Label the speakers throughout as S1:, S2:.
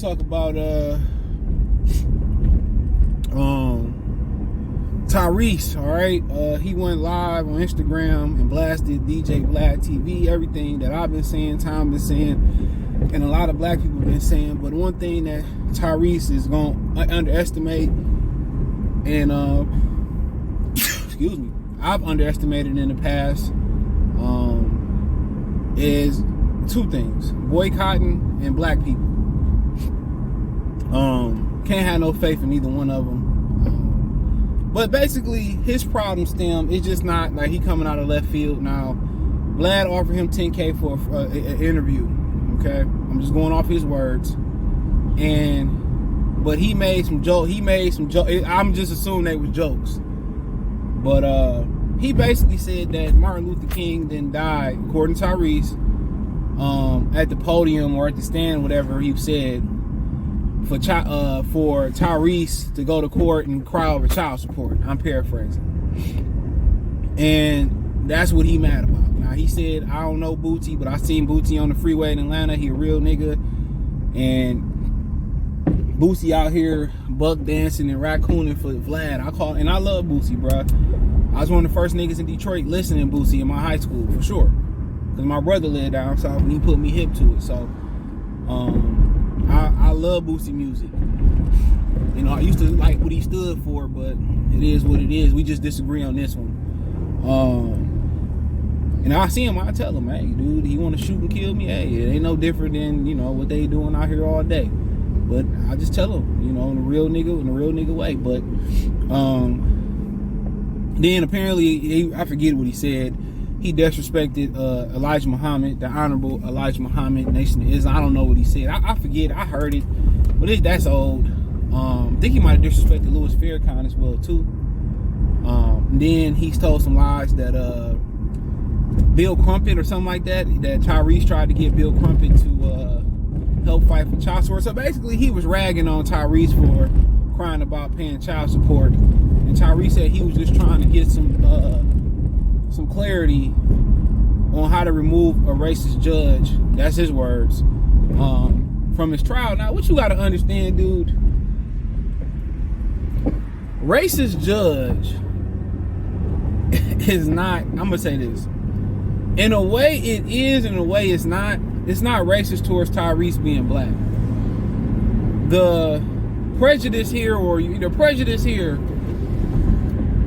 S1: talk about Tyrese, all right? He went live on Instagram and blasted DJ Vlad TV, everything that I've been saying, Tom been saying, and a lot of black people been saying. But one thing that Tyrese is going to underestimate, and excuse me, I've underestimated in the past, is two things: boycotting and black people. Can't have no faith in either one of them. But basically, his problem stem is just not like he coming out of left field. Now, Vlad offered him $10K for an interview. Okay, I'm just going off his words. But he made some joke. I'm just assuming they was jokes. But he basically said that Martin Luther King didn't die, according to Tyrese, at the podium or at the stand, whatever he said, for Tyrese to go to court and cry over child support. I'm paraphrasing. And that's what he mad about. Now, he said, I don't know Booty, but I seen Booty on the freeway in Atlanta. He a real nigga. And Boosie out here buck dancing and raccooning for Vlad. And I love Boosie, bro. I was one of the first niggas in Detroit listening to Boosie in my high school, for sure. Because my brother lived down south and he put me hip to it. So, I love Boosie music. You know, I used to like what he stood for, but it is what it is. We just disagree on this one. And I see him, I tell him, hey, dude, he want to shoot and kill me? Hey, it ain't no different than, you know, what they doing out here all day. But I just tell him, you know, in a real nigga way. But then apparently, I forget what he said. He disrespected Elijah Muhammad, the Honorable Elijah Muhammad, Nation of Islam. I don't know what he said. I forget. I heard it, but that's old. I think he might have disrespected Louis Farrakhan as well too. Then he's told some lies that Bill Crumpet or something like that Tyrese tried to get Bill Crumpet to help fight for child support. So basically, he was ragging on Tyrese for crying about paying child support, and Tyrese said he was just trying to get some clarity on how to remove a racist judge, that's his words, from his trial. Now, what you got to understand, dude, racist judge is not, I'm going to say this, in a way it is, in a way it's not racist towards Tyrese being black. The prejudice here,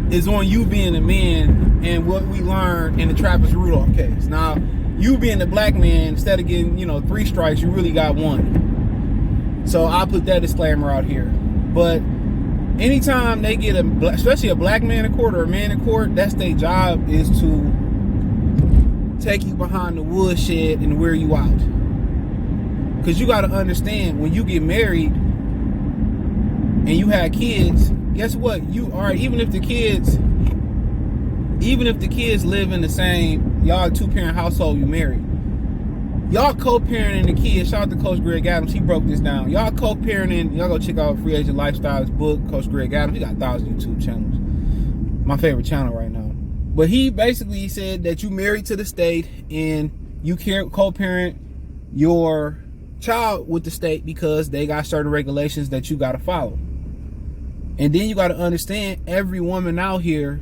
S1: is on you being a man and what we learned in the Travis Rudolph case. Now, you being a black man, instead of getting, 3 strikes, you really got 1. So I'll put that disclaimer out here. But anytime they get especially a black man in court or a man in court, that's their job, is to take you behind the woodshed and wear you out. Because you got to understand, when you get married and you have kids, guess what? Even if the kids live in the same, y'all 2-parent household, you married, y'all co-parenting the kids. Shout out to Coach Greg Adams, he broke this down. Y'all co-parenting, y'all go check out Free Agent Lifestyle's book, Coach Greg Adams. He got 1,000 YouTube channels. My favorite channel right now. But he basically said that you married to the state and you can't co-parent your child with the state because they got certain regulations that you got to follow. And then you got to understand, every woman out here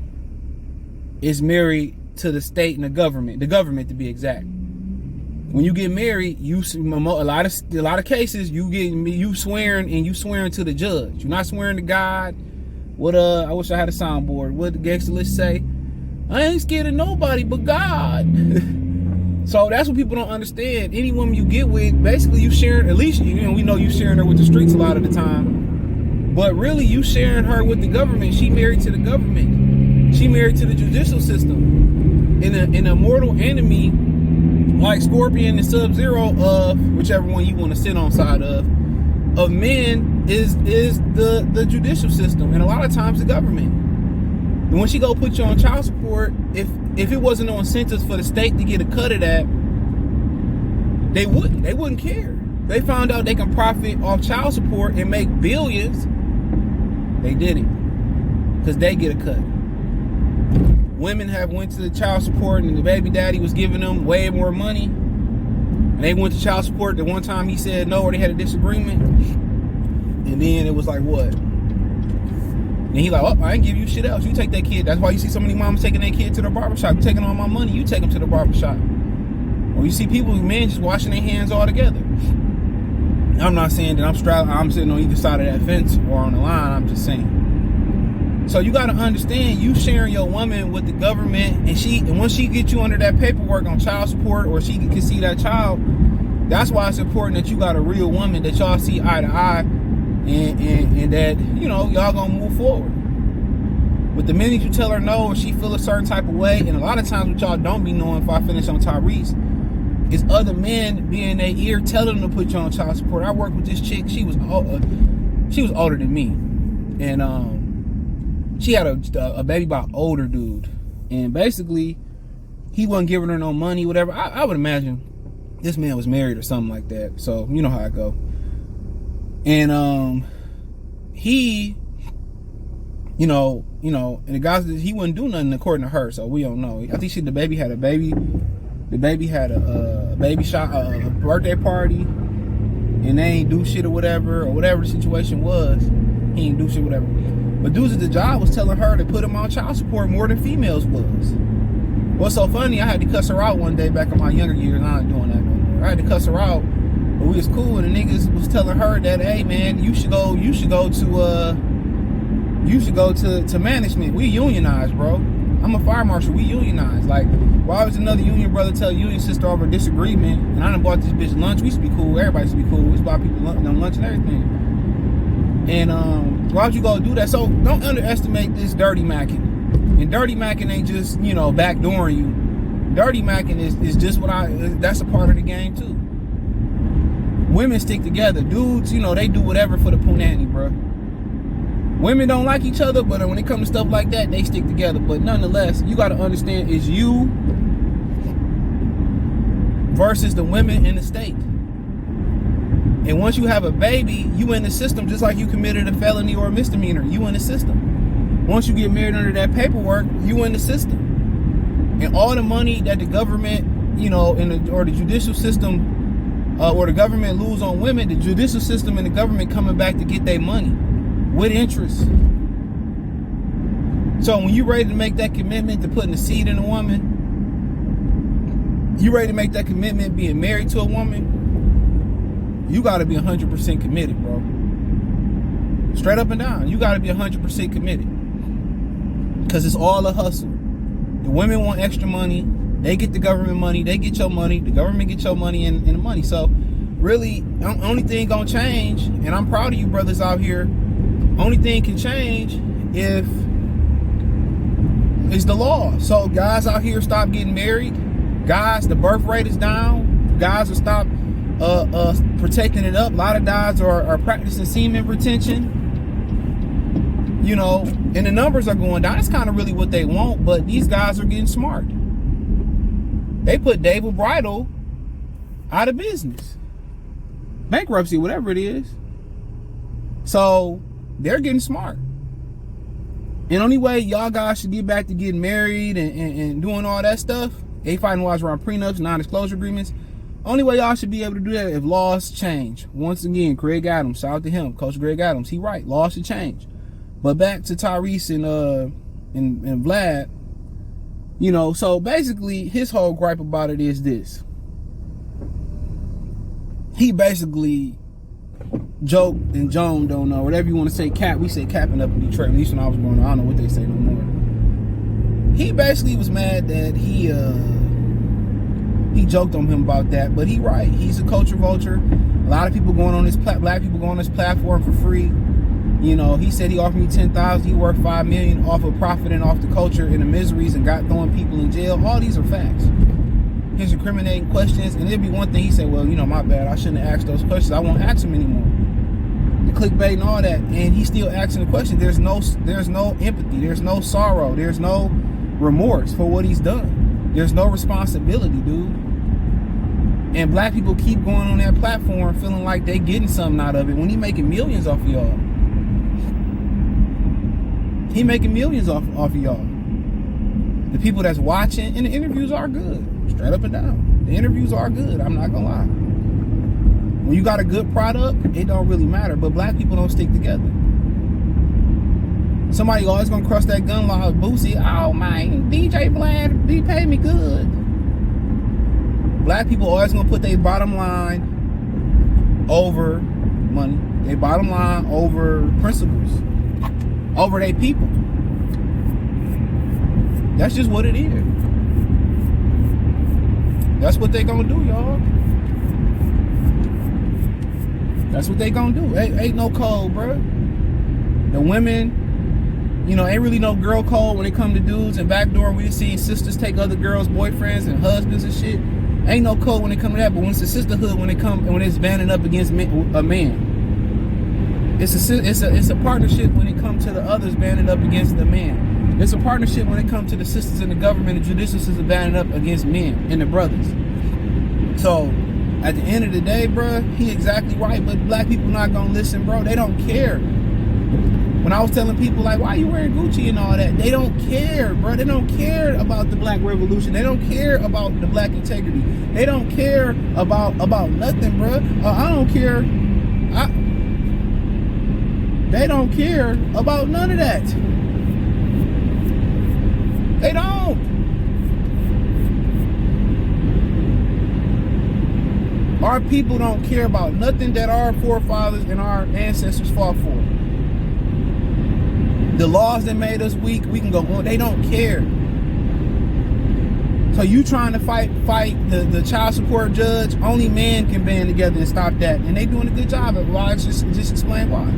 S1: is married to the state and the government to be exact. When you get married, a lot of cases you swearing to the judge. You're not swearing to God. What I wish I had a soundboard. What the gangster list say? I ain't scared of nobody but God. So that's what people don't understand. Any woman you get with, basically you sharing, at least we know you sharing her with the streets a lot of the time. But really, you sharing her with the government. She married to the government. She married to the judicial system. In a mortal enemy like Scorpion and Sub-Zero, of whichever one you want to sit on side of men, is the judicial system, and a lot of times the government. And when she go put you on child support, if it wasn't no incentives for the state to get a cut of that, they wouldn't care. They found out they can profit off child support and make billions. They didn't, because they get a cut. Women have went to the child support and the baby daddy was giving them way more money. And they went to child support. The one time he said no, or they had a disagreement. And then it was like, what? And he like, oh, I ain't give you shit else. You take that kid. That's why you see so many moms taking their kid to the barbershop. You taking all my money, you take them to the barbershop. Or you see people, men just washing their hands all together. I'm not saying that I'm sitting on either side of that fence or on the line. I'm just saying. So you got to understand, you sharing your woman with the government, and once she gets you under that paperwork on child support, or she can see that child, that's why it's important that you got a real woman that y'all see eye to eye, and that, you know, y'all gonna move forward. But the minute you tell her no, or she feel a certain type of way, and a lot of times what y'all don't be knowing, if I finish on Tyrese, is other men be in their ear telling them to put you on child support. I worked with this chick, she was older than me, and she had a baby by an older dude, and basically he wasn't giving her no money, whatever. I would imagine this man was married or something like that, so you know how it go. And he, you know, and the guys, he wouldn't do nothing according to her, so we don't know. I think the baby had a baby had a baby shower, a birthday party, and they ain't do shit or whatever the situation was. He ain't do shit, whatever. But dudes at the job was telling her to put him on child support more than females was. What's so funny, I had to cuss her out one day back in my younger years. I ain't doing that no more. I had to cuss her out, but we was cool, and the niggas was telling her that, hey man, you should go to management. We unionized, bro. I'm a fire marshal. We unionized. Like, why was another union brother tell a union sister over a disagreement? And I done bought this bitch lunch. We used to be cool. Everybody used to be cool. We used to buy people lunch and everything. And why would you go do that? So don't underestimate this dirty macking. And dirty macking ain't just, you know, backdooring you. Dirty macking is just that's a part of the game too. Women stick together. Dudes, you know, they do whatever for the punani, bro. Women don't like each other, but when it comes to stuff like that, they stick together. But nonetheless, you got to understand, it's you versus the women in the state. And once you have a baby, you in the system just like you committed a felony or a misdemeanor. You in the system. Once you get married under that paperwork, you in the system. And all the money that the government, you know, or the judicial system, or the government lose on women, the judicial system and the government coming back to get their money with interest. So when you ready to make that commitment to putting a seed in a woman, you ready to make that commitment being married to a woman, you got to be 100% committed, bro. Straight up and down. You got to be 100% committed. Because it's all a hustle. The women want extra money. They get the government money. They get your money. The government get your money and the money. So really, the only thing going to change, and I'm proud of you brothers out here, only thing can change if it's the law. So guys out here, stop getting married. Guys, the birth rate is down. Guys will stop protecting it up. A lot of guys are practicing semen retention, you know, and the numbers are going down. That's kind of really what they want, but these guys are getting smart. They put David Bridal out of business, bankruptcy, whatever it is. So they're getting smart. And only way y'all guys should get back to getting married and doing all that stuff, they fighting wise around prenups, non-disclosure agreements. Only way y'all should be able to do that if laws change. Once again, Greg Adams, shout out to him, Coach Greg Adams. He right, laws should change. But back to Tyrese and Vlad, you know. So basically, his whole gripe about it is this: he basically joked and Joan don't know, whatever you want to say. Cap, we say capping up in Detroit. At least when I was growing up, I don't know what they say no more. He basically was mad that he joked on him about that, but he right. He's a culture vulture. A lot of people going on this black people going on this platform for free. You know, he said he offered me $10,000. He worked $5 million off of profiting off the culture and the miseries and got throwing people in jail. All these are facts. His incriminating questions, and it'd be one thing he said, well, you know, my bad, I shouldn't have asked those questions. I won't ask them anymore. The clickbait and all that, and he's still asking the question. There's no empathy. There's no sorrow. There's no remorse for what he's done. There's no responsibility, dude. And black people keep going on that platform feeling like they getting something out of it when he making millions off of y'all. He making millions off of y'all. The people that's watching, and the interviews are good. Straight up and down. The interviews are good, I'm not gonna lie. When you got a good product, it don't really matter. But black people don't stick together. Somebody always gonna cross that gun law. Boosie, oh man, DJ Vlad, he paid me good. Black people always gonna put their bottom line over money. Their bottom line over principles. Over their people. That's just what it is. That's what they gonna do, y'all. That's what they gonna do. Ain't no code, bro. The women, you know, ain't really no girl code when it come to dudes and backdoor. We just seen sisters take other girls' boyfriends and husbands and shit. Ain't no code when it come to that. But when it's a sisterhood, when it's banding up against a man, it's a partnership when it comes to the others banding up against the man. It's a partnership when it comes to the sisters in the government and judicial system banding up against men and the brothers. So at the end of the day, bro, he exactly right. But black people not gonna listen, bro. They don't care. When I was telling people like, why you wearing Gucci and all that, they don't care, bro. They don't care about the black revolution. They don't care about the black integrity. They don't care about nothing, bro. I don't care. They don't care about none of that. They don't. Our people don't care about nothing that our forefathers and our ancestors fought for. The laws that made us weak, we can go on. They don't care. So you trying to fight the child support judge? Only men can band together and stop that, and they doing a good job of it. Well, I just explain why.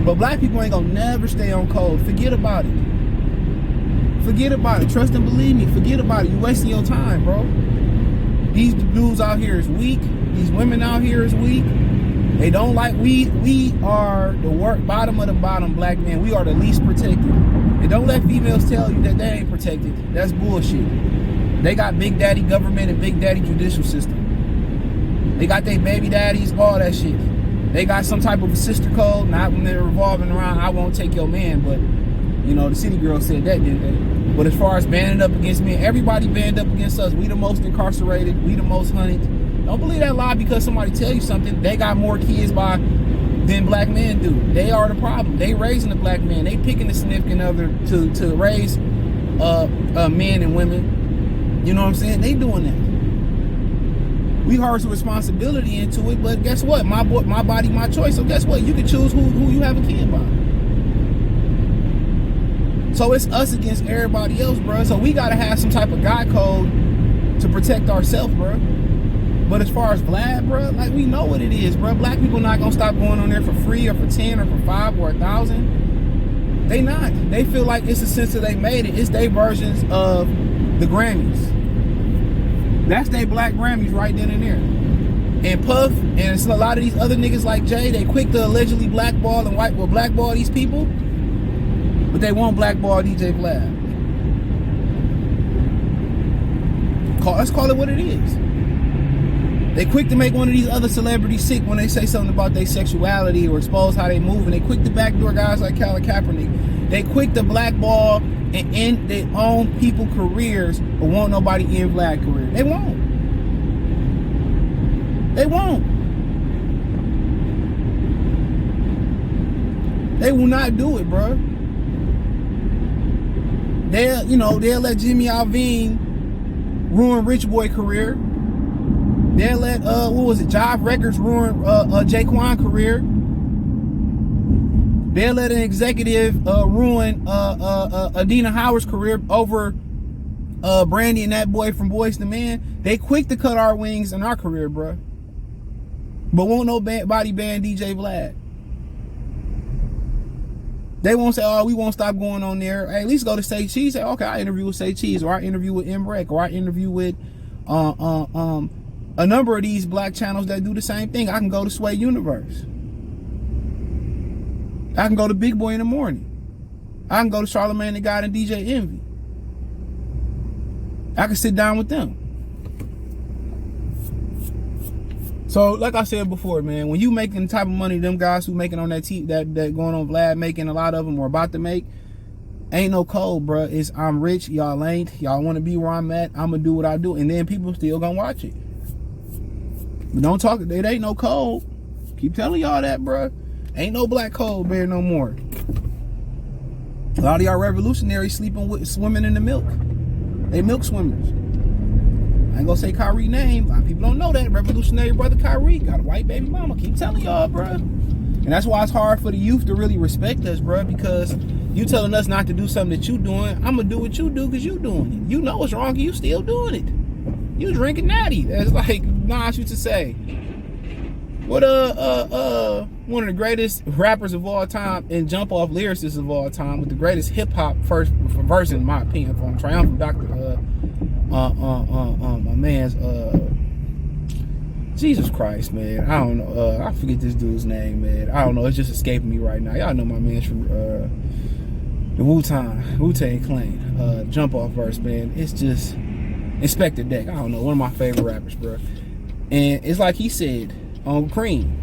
S1: But black people ain't gonna never stay on code. Forget about it. Forget about it. Trust and believe me. Forget about it. You wasting your time, bro. These dudes out here is weak. These women out here is weak. They don't like, we are the bottom of the bottom, black men. We are the least protected. And don't let females tell you that they ain't protected. That's bullshit. They got big daddy government and big daddy judicial system. They got their baby daddies, all that shit. They got some type of a sister code, not when they're revolving around, I won't take your man, but you know, the city girl said that, didn't they? But as far as banding up against men, everybody band up against us. We the most incarcerated, we the most hunted. Don't believe that lie because somebody tell you something. They got more kids than black men do. They are the problem. They raising the black man. They picking the significant other to raise men and women. You know what I'm saying? They doing that. We hard some responsibility into it, but guess what? My body, my choice. So guess what? You can choose who you have a kid by. So it's us against everybody else, bro. So we gotta have some type of God code to protect ourselves, bro. But as far as Vlad, bro, like we know what it is, bro. Black people not gonna stop going on there for free or for 10 or for 5 or 1,000. They not. They feel like it's a sense that they made it. It's their versions of the Grammys. That's their black Grammys right then and there. And Puff and it's a lot of these other niggas like Jay, they quick to allegedly blackball and blackball these people, but they won't blackball DJ Vlad. Let's call it what it is. They quick to make one of these other celebrities sick when they say something about their sexuality or expose how they move, and they quick to backdoor guys like Colin Kaepernick. They quick to blackball and end their own people careers, but won't nobody end Vlad career. They won't. They won't. They will not do it, bro. They'll let Jimmy Iovine ruin Rich Boy career. They'll let Jive Records ruin Jaquan career. They'll let an executive ruin Adina Howard's career over Brandy and that boy from Boyz II Men. They quick to cut our wings in our career, bro. But won't nobody ban DJ Vlad. They won't say, oh, we won't stop going on there. Hey, at least go to Say Cheese. Say, okay, I interview with Say Cheese, or I interview with Mrek, or I interview with a number of these black channels that do the same thing. I can go to Sway Universe. I can go to Big Boy in the Morning. I can go to Charlamagne the God and DJ Envy. I can sit down with them. So, like I said before, man, when you making the type of money them guys who making on that going on Vlad making, a lot of them or about to make, Ain't no code, bro. It's I'm rich, y'all ain't. Y'all want to be where I'm at, I'm gonna do what I do, and then people still gonna watch it. But don't talk, it ain't no code. Keep telling y'all that, bro. Ain't no black code bear no more. A lot of y'all revolutionaries swimming in the milk. They milk swimmers. I ain't gonna say Kyrie's name. A lot of people don't know that. Revolutionary brother Kyrie got a white baby mama. Keep telling y'all, bro. And that's why it's hard for the youth to really respect us, bro, because you telling us not to do something that you doing. I'm gonna do what you do because you doing it. You know what's wrong, you still doing it. You drinking natty. That's like Nas used to say. What one of the greatest rappers of all time and jump off lyricists of all time, with the greatest hip hop verse in my opinion, from Triumphant Doctor my man's Jesus Christ, man. I don't know. I forget this dude's name, man. I don't know. It's just escaping me right now. Y'all know my man's from the Wu-Tang Clan. Jump off verse, man. It's just Inspector Deck. I don't know. One of my favorite rappers, bro. And it's like he said on Cream.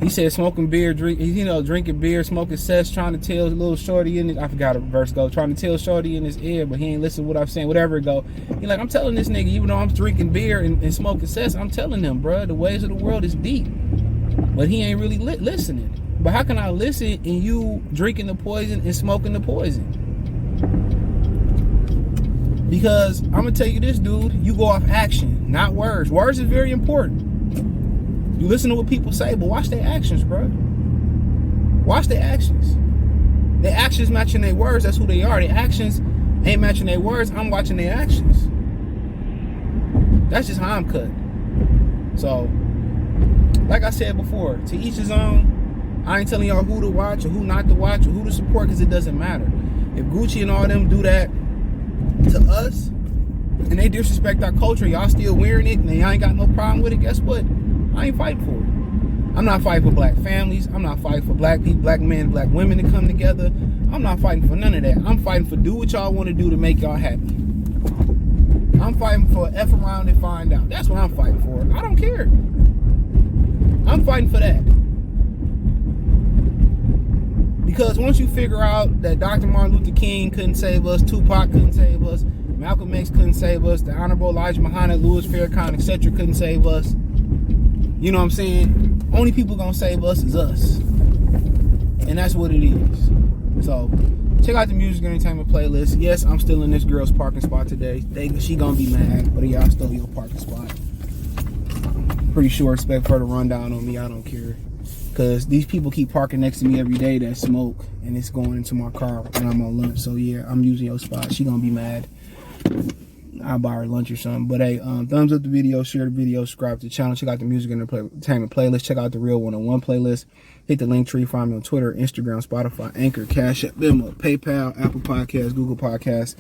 S1: He said smoking beer, drinking beer, smoking cess, trying to tell little shorty in it. I forgot a verse go. Trying to tell shorty in his ear, but he ain't listen to what I'm saying. Whatever it go. He like, I'm telling this nigga, even though I'm drinking beer and smoking cess, I'm telling him, bro, the ways of the world is deep. But he ain't really listening. But how can I listen and you drinking the poison and smoking the poison? Because I'm gonna tell you this, dude. You go off action, not words. Words is very important. You listen to what people say, but watch their actions, bro. Watch their actions. Their actions matching their words, that's who they are. Their actions ain't matching their words, I'm watching their actions. That's just how I'm cut. So, like I said before, to each his own. I ain't telling y'all who to watch or who not to watch or who to support, because it doesn't matter. If Gucci and all them do that to us, and they disrespect our culture, y'all still wearing it, and y'all ain't got no problem with it, guess what? I ain't fighting for it. I'm not fighting for black families. I'm not fighting for black people, black men, black women to come together. I'm not fighting for none of that. I'm fighting for do what y'all want to do to make y'all happy. I'm fighting for F around and find out. That's what I'm fighting for. I don't care. I'm fighting for that. Because once you figure out that Dr. Martin Luther King couldn't save us, Tupac couldn't save us, Malcolm X couldn't save us, the Honorable Elijah Muhammad, Louis Farrakhan, etc. couldn't save us, you know what I'm saying? Only people gonna save us is us. And that's what it is. So, check out the music entertainment playlist. Yes, I'm still in this girl's parking spot today. She gonna be mad, but y'all stole your parking spot. Pretty sure expect her to run down on me. I don't care. Because these people keep parking next to me every day that smoke, and it's going into my car when I'm on lunch. So yeah, I'm using your spot. She gonna be mad. I'll buy her lunch or something. But hey, thumbs up the video, share the video, subscribe to the channel, check out the music entertainment playlist, check out the Real 101 playlist, hit the link tree, find me on Twitter, Instagram, Spotify, Anchor, Cash App, Venmo, PayPal, Apple Podcasts, Google Podcasts,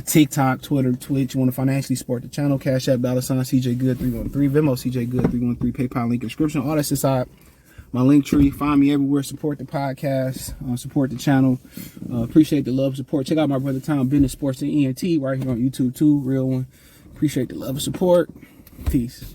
S1: TikTok, Twitter, Twitch. You want to financially support the channel, Cash App, $CJ Good 313, Venmo, CJ Good 313, PayPal link in description, all that's inside my link tree. Find me everywhere. Support the podcast. Support the channel. Appreciate the love, support. Check out my brother Tom Business Sports and ENT right here on YouTube too. Real one. Appreciate the love and support. Peace.